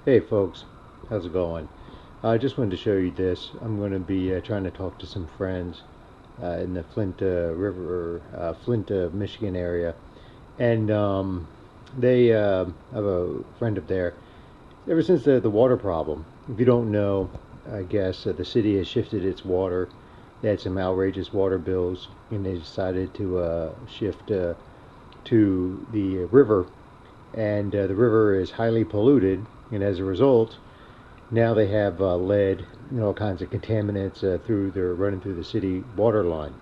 Hey folks, how's it going? I just wanted to show you this. I'm going to be trying to talk to some friends in the Flint Flint, Michigan area, and they have a friend up there. Ever since the water problem, if you don't know, I guess the city has shifted its water. They had some outrageous water bills, and they decided to shift to the river, and the river is highly polluted, and as a result, now they have lead and all kinds of contaminants running through the city water line.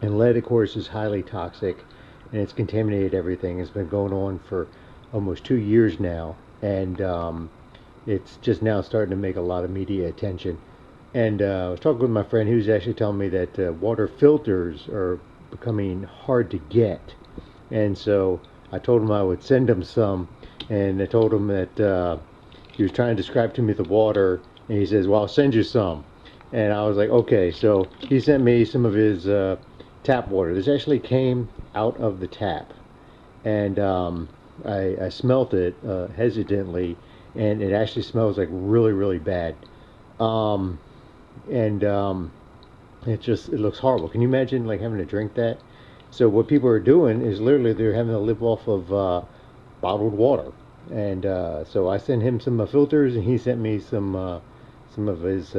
And lead, of course, is highly toxic, and it's contaminated everything. It's been going on for almost 2 years now, and it's just now starting to make a lot of media attention. And I was talking with my friend who's actually telling me that water filters are becoming hard to get. And so I told him I would send him some, and I told him that he was trying to describe to me the water, and he says, "Well, I'll send you some." And I was like, "Okay." So he sent me some of his tap water. This actually came out of the tap, and I smelt it hesitantly, and it actually smells like really, really bad. Um, and it looks horrible. Can you imagine like having to drink that? So what people are doing is literally they're having to live off of bottled water. And so I sent him some filters, and he sent me some of his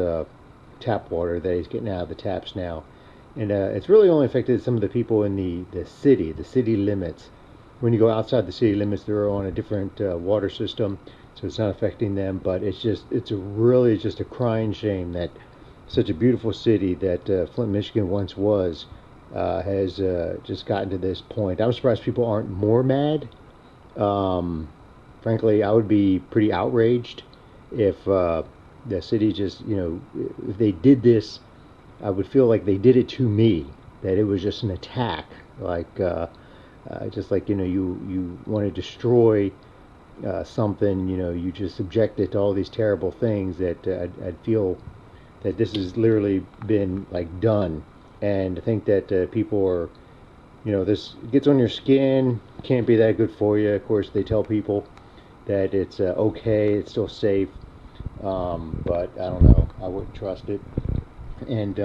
tap water that he's getting out of the taps now. And it's really only affected some of the people in the city limits. When you go outside the city limits, they're on a different water system, so it's not affecting them. But it's really just a crying shame that such a beautiful city that Flint, Michigan once was has just gotten to this point. I'm surprised people aren't more mad. Um, Frankly, I would be pretty outraged if the city just, if they did this. I would feel like they did it to me, that it was just an attack, like just like you want to destroy something, you just subject it to all these terrible things. That I'd feel that this has literally been like done, and I think that people are, this gets on your skin, can't be that good for you. Of course, they tell people that it's okay, it's still safe, but I don't know, I wouldn't trust it. And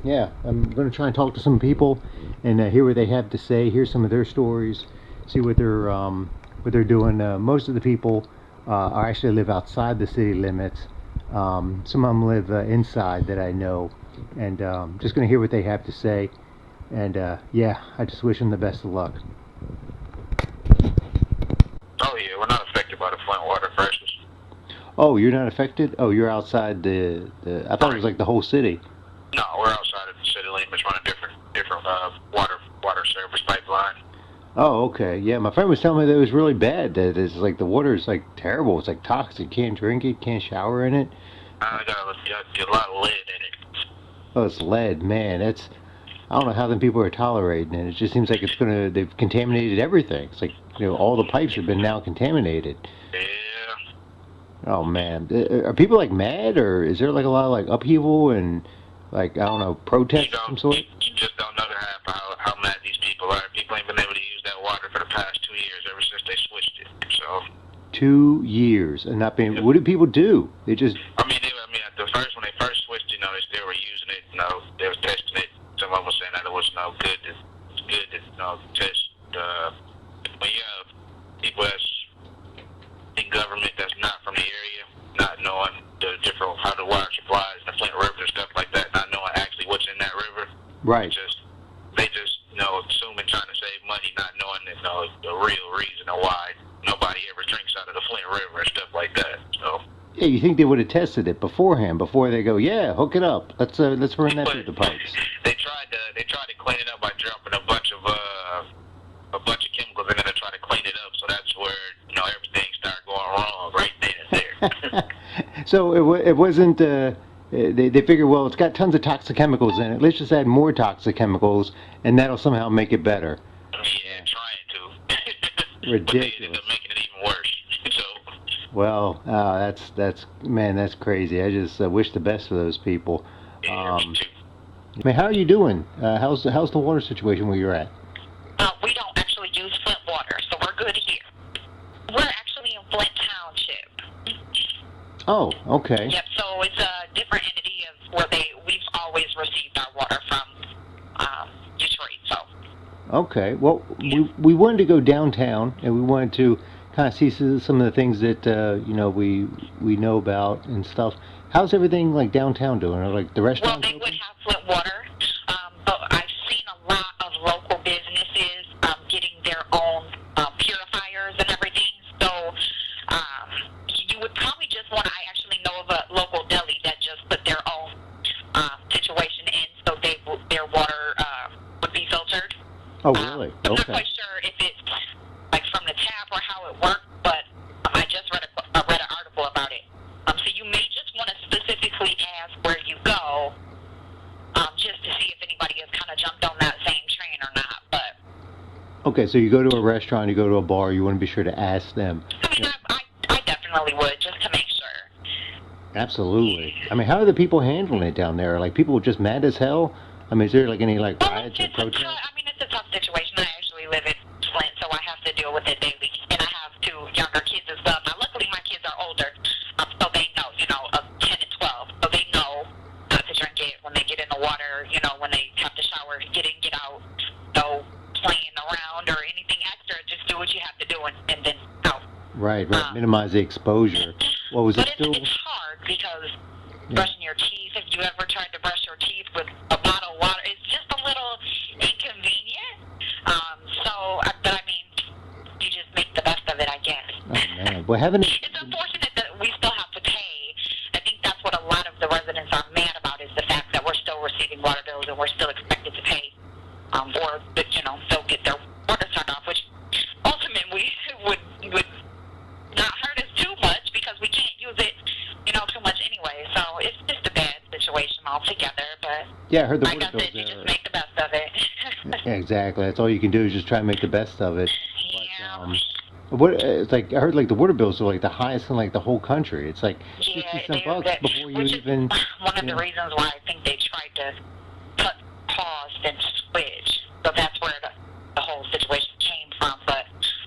yeah, I'm going to try and talk to some people and hear what they have to say, hear some of their stories, see what they're doing. Most of the people are actually live outside the city limits. Some of them live inside that I know, and just going to hear what they have to say. And yeah, I just wish them the best of luck. Oh yeah, we're not affected by the Flint water crisis. Oh, you're not affected? Oh, you're outside I thought it was Right. like the whole city. No, we're outside of the city limits, running different water service pipeline. Oh, okay. Yeah, my friend was telling me that it was really bad. That it's like the water is like terrible. It's like toxic. Can't drink it. Can't shower in it. Got a lot of lead in it. Oh, it's lead. Man, that's I don't know how them people are tolerating it. It just seems like they've contaminated everything. It's like all the pipes have been now contaminated. Yeah. Oh man, are people like mad, or is there like a lot of like upheaval and like I don't know You protests of some don't sort? you just don't know the half how mad these people are. People ain't been able to use that water for the past 2 years ever since they switched it. So 2 years and not being. What do people do? They just at the first when they first switched, they still were using it. They was testing it. Some of them were saying that it was no good. It's good to test. But yeah, people that's in government that's not from the area, not knowing the different how the water supplies the Flint River and stuff like that, not knowing actually what's in that river. right. They just assuming trying to save money, not knowing that the real reason or why nobody ever drinks out of the Flint River and stuff like that. So. Yeah, you think they would have tested it beforehand before they go? Yeah, hook it up. Let's run that But through the pipes. they tried to clean it up by dumping a bunch of chemicals in it to try to clean it up. So that's where everything started going wrong right then and there. So it wasn't. They figured, well, it's got tons of toxic chemicals in it. Let's just add more toxic chemicals, and that'll somehow make it better. Yeah, trying to. But they ended Ridiculous. up making it even worse. So. Well, that's man, that's crazy. I just wish the best for those people. Yeah, me too. I mean, how are you doing? How's the water situation where you're at? We don't actually use Flint water, so we're good here. We're actually in Flint Township. Oh, okay. Yep. So it's a different entity of where we've always received our water from Detroit. So. Okay. Well, we wanted to go downtown, and we wanted to kind of see some of the things that we know about and stuff. How's everything like downtown doing? Are, like the Well, restaurants they open? would have Flint water, but I've seen a lot of local businesses getting their own purifiers and everything. So you would probably just want to. I actually know of a local deli that just put their own situation in, so their water would be filtered. Oh, really? I'm not Okay. quite sure if it's like from the tap or how it works, but I just read an article about it. So you may just want to specifically ask where you go, just to see if anybody has kind of jumped on that same train or not. But Okay, so you go to a restaurant, you go to a bar, you want to be sure to ask them. I mean, I definitely would, just to make sure. Absolutely. I mean, how are the people handling it down there? Like, people just mad as hell? I mean, is there like any like Well, riots or it's protests? it's a tough situation. I actually live in Flint, so I have to deal with it daily, and I have 2 younger kids as well. Now, luckily, my kids are older, so they know, 10 and 12, so they know not to drink it when they get in the water, when they have to shower, get in, get out, no playing around or anything extra. Just do what you have to do, and then out. Right. Minimize the exposure. What was But it still? it's hard because brushing your teeth, if you ever tried to brush your teeth with a bottle of water, it's just a little inconvenient. But I mean, you just make the best of it, I guess. Oh man. Well, haven't it? It's unfortunate that we still have to pay. I think that's what a lot of the residents are mad about, is the fact that we're still receiving water bills and we're still expected to pay. Or that, they'll get their water turned off, which ultimately would not hurt us too much because we can't use it, too much anyway. So it's just a bad situation altogether. But Yeah, I heard the like water I bills said, you there. just make the best of it. Yeah, exactly. That's all you can do is just try and make the best of it. Yeah. It's like I heard like the water bills are like the highest in like the whole country. It's like 50 some bucks before you which even. is one of the reasons why I think they tried to pause and switch. So that's where the whole situation came from. But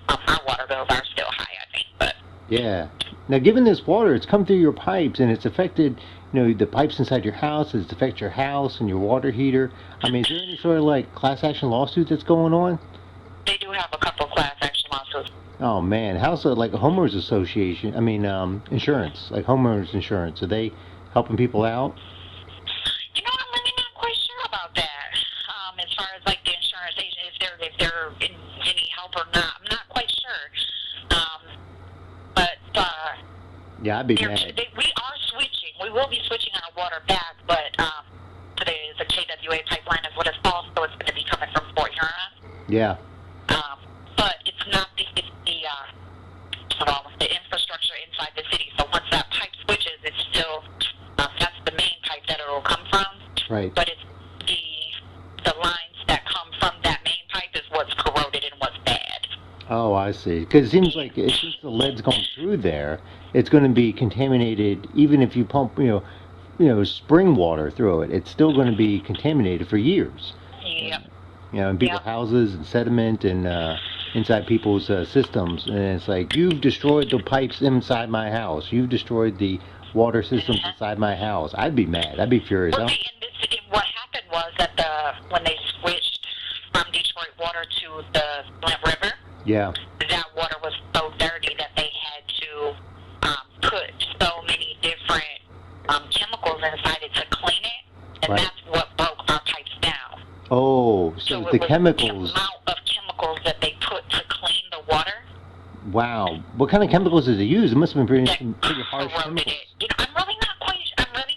our water bills are still high, I think. But Yeah. Now, given this water, it's come through your pipes and it's affected, the pipes inside your house. It's affected your house and your water heater. I mean, is there any sort of like class action lawsuit that's going on? they do have a couple class action lawsuits. Oh man, how's it like a homeowners association? I mean, insurance, like homeowners insurance. Are they helping people out? I'm really not quite sure about that. As far as like the insurance agent, if they're in any help or not, I'm not quite sure. But Yeah, I'd be mad. we are switching. We will be switching our water back, but today is a KWA pipeline is what it's called, so it's going to be coming from Fort Huron. Yeah. But it's not the infrastructure inside the city. So once that pipe switches, it's still that's the main pipe that it'll come from. Right. But it's the lines that come from that main pipe is what's corroded and what's bad. Oh, I see. Because it seems like since the lead's going through there, it's going to be contaminated. Even if you pump, spring water through it, it's still going to be contaminated for years. Yep. In people's houses and sediment and inside people's systems. And it's like, you've destroyed the pipes inside my house. You've destroyed the water systems inside my house. I'd be mad. I'd be furious. Well, what happened was that when they switched from Detroit water to the Flint River, Yeah. that water was so dirty that they had to put so many different chemicals inside it to clean it, and Right. that's what broke our pipes down. Oh, so it the was chemicals. the amount of chemicals that they put to clean the water Wow. What kind of chemicals did they use? It must have been that pretty harsh corroded chemicals. it. I'm really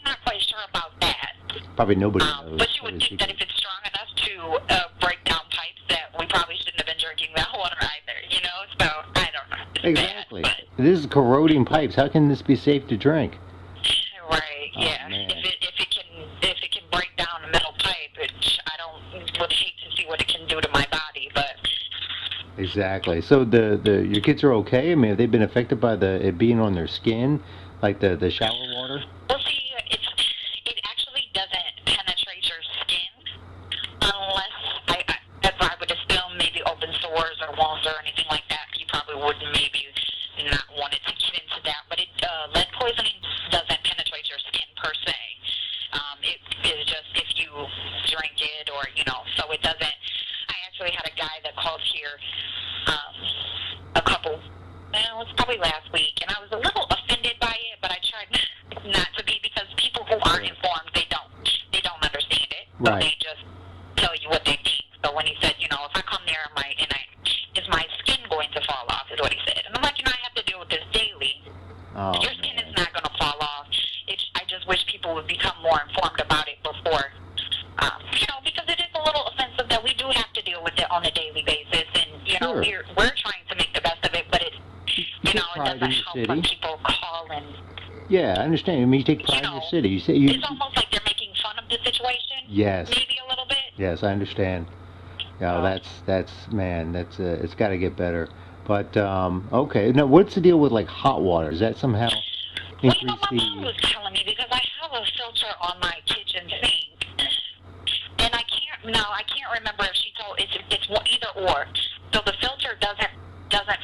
not quite sure about that. Probably nobody knows. But you would think that if it's strong enough to break down pipes, that we probably shouldn't have been drinking that water either. So I don't know. It's Exactly. bad, This is corroding pipes. How can this be safe to drink? but, right. Oh, Yeah. man. If it can break down a metal pipe, would hate to see what it can do to my body, but. Exactly. So your kids are okay? I mean, have they been affected by it being on their skin, like the shower water? Well, see, it actually doesn't penetrate your skin unless I would assume maybe open sores or wounds or anything like that. You probably would maybe not want it to get into that. But lead poisoning aren't informed, they don't understand it. So Right. they just tell you what they think. So when he said, if I come there is my skin going to fall off, is what he said. And I'm like, I have to deal with this daily. Oh, Your skin man. is not going to fall off. I just wish people would become more informed about it before, because it is a little offensive that we do have to deal with it on a daily basis. And, Sure. we're trying to make the best of it, but it, You take it pride in doesn't your help city. when people call and Yeah, I understand. I mean, you take pride in your city. You say you. it's almost like they're making fun of the situation. Yes. Maybe a little bit. Yes, I understand. Yeah, that's it's got to get better. But okay. Now, what's the deal with like hot water? Is that somehow Well, increase my mom the? was telling me because I have a filter on my kitchen sink, and I can't remember if she told it's either or. So the filter doesn't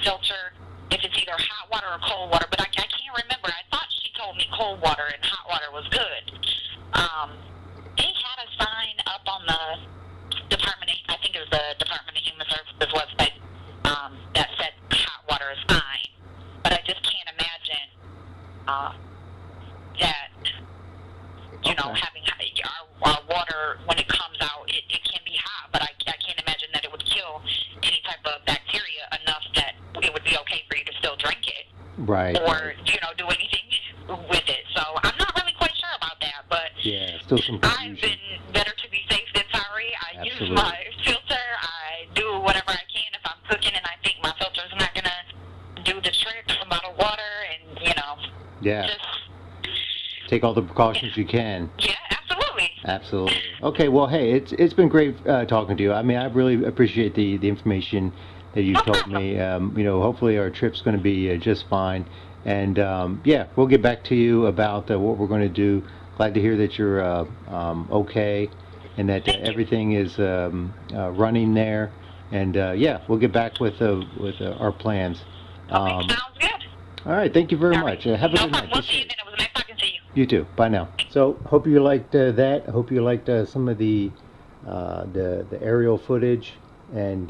filter if it's either hot water or cold water, but I can't remember. I thought she told me cold water and hot water was good. They had a sign up on the I think it was the Department of Human Services website, that said hot water is fine, but I just can't imagine that having our water when it comes out, it can be hot, but I can't imagine that it would kill any type of bacteria enough that it would be okay for you to still drink it, Right. or do anything with it. So I'm not really quite sure about that, but Yeah, still some I've confusion. been better to be safe than sorry. I use Absolutely. my filter. I do whatever I can if I'm cooking and I think my filter's not gonna do the trick about a water, and Yeah. just Take all the precautions you can. yeah, absolutely. Absolutely. Okay. Well, hey, it's been great talking to you. I mean, I really appreciate the information that you No told problem. me. Hopefully our trip's going to be just fine. And yeah, we'll get back to you about what we're going to do. Glad to hear that you're okay and that Thank you. everything is running there. And yeah, we'll get back with our plans. Okay, sounds good. All right. Thank you very All much. right. Have a No good problem. night. We'll Be see you safe. then. It was nice talking to you. You too. Bye now. So, hope you liked that. Hope you liked some of the aerial footage and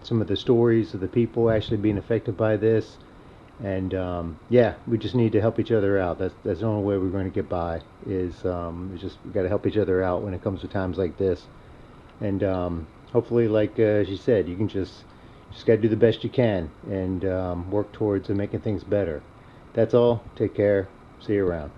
some of the stories of the people actually being affected by this. And yeah, we just need to help each other out. That's the only way we're going to get by. Is just we got to help each other out when it comes to times like this. And hopefully, like she said, you can just got to do the best you can and work towards making things better. That's all. Take care. See you around.